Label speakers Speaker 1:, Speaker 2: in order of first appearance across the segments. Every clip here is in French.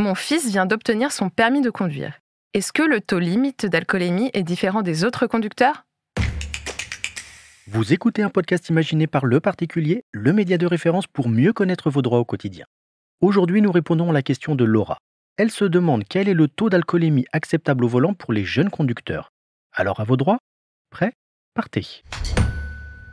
Speaker 1: Mon fils vient d'obtenir son permis de conduire. Est-ce que le taux limite d'alcoolémie est différent des autres conducteurs ?
Speaker 2: Vous écoutez un podcast imaginé par Le Particulier, le média de référence pour mieux connaître vos droits au quotidien. Aujourd'hui, nous répondons à la question de Laura. Elle se demande quel est le taux d'alcoolémie acceptable au volant pour les jeunes conducteurs. Alors à vos droits ? Prêts ? Partez.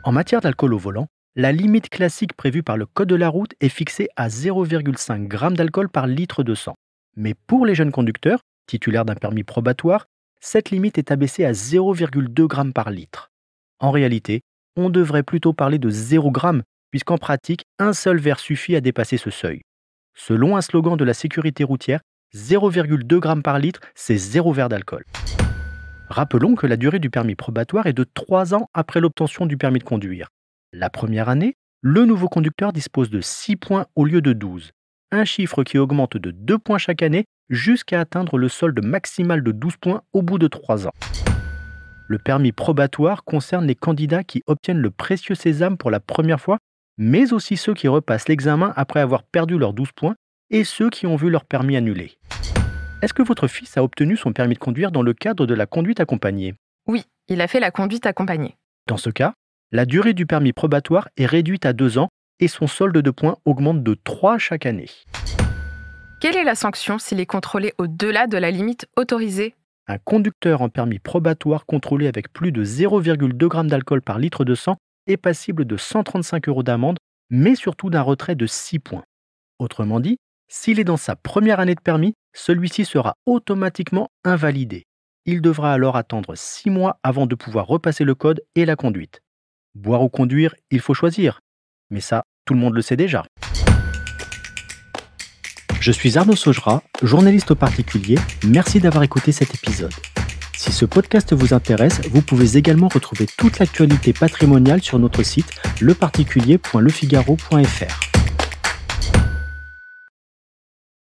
Speaker 2: En matière d'alcool au volant, la limite classique prévue par le Code de la route est fixée à 0,5 g d'alcool par litre de sang. Mais pour les jeunes conducteurs, titulaires d'un permis probatoire, cette limite est abaissée à 0,2 g par litre. En réalité, on devrait plutôt parler de 0 g, puisqu'en pratique, un seul verre suffit à dépasser ce seuil. Selon un slogan de la sécurité routière, 0,2 g par litre, c'est 0 verre d'alcool. Rappelons que la durée du permis probatoire est de 3 ans après l'obtention du permis de conduire. La première année, le nouveau conducteur dispose de 6 points au lieu de 12, un chiffre qui augmente de 2 points chaque année jusqu'à atteindre le solde maximal de 12 points au bout de 3 ans. Le permis probatoire concerne les candidats qui obtiennent le précieux sésame pour la première fois, mais aussi ceux qui repassent l'examen après avoir perdu leurs 12 points et ceux qui ont vu leur permis annulé. Est-ce que votre fils a obtenu son permis de conduire dans le cadre de la conduite accompagnée ?
Speaker 1: Oui, il a fait la conduite accompagnée.
Speaker 2: Dans ce cas, la durée du permis probatoire est réduite à 2 ans et son solde de points augmente de 3 chaque année.
Speaker 1: Quelle est la sanction s'il est contrôlé au-delà de la limite autorisée ?
Speaker 2: Un conducteur en permis probatoire contrôlé avec plus de 0,2 g d'alcool par litre de sang est passible de 135 € d'amende, mais surtout d'un retrait de 6 points. Autrement dit, s'il est dans sa première année de permis, celui-ci sera automatiquement invalidé. Il devra alors attendre 6 mois avant de pouvoir repasser le code et la conduite. Boire ou conduire, il faut choisir. Mais ça, tout le monde le sait déjà. Je suis Arnaud Saugera, journaliste au particulier. Merci d'avoir écouté cet épisode. Si ce podcast vous intéresse, vous pouvez également retrouver toute l'actualité patrimoniale sur notre site leparticulier.lefigaro.fr.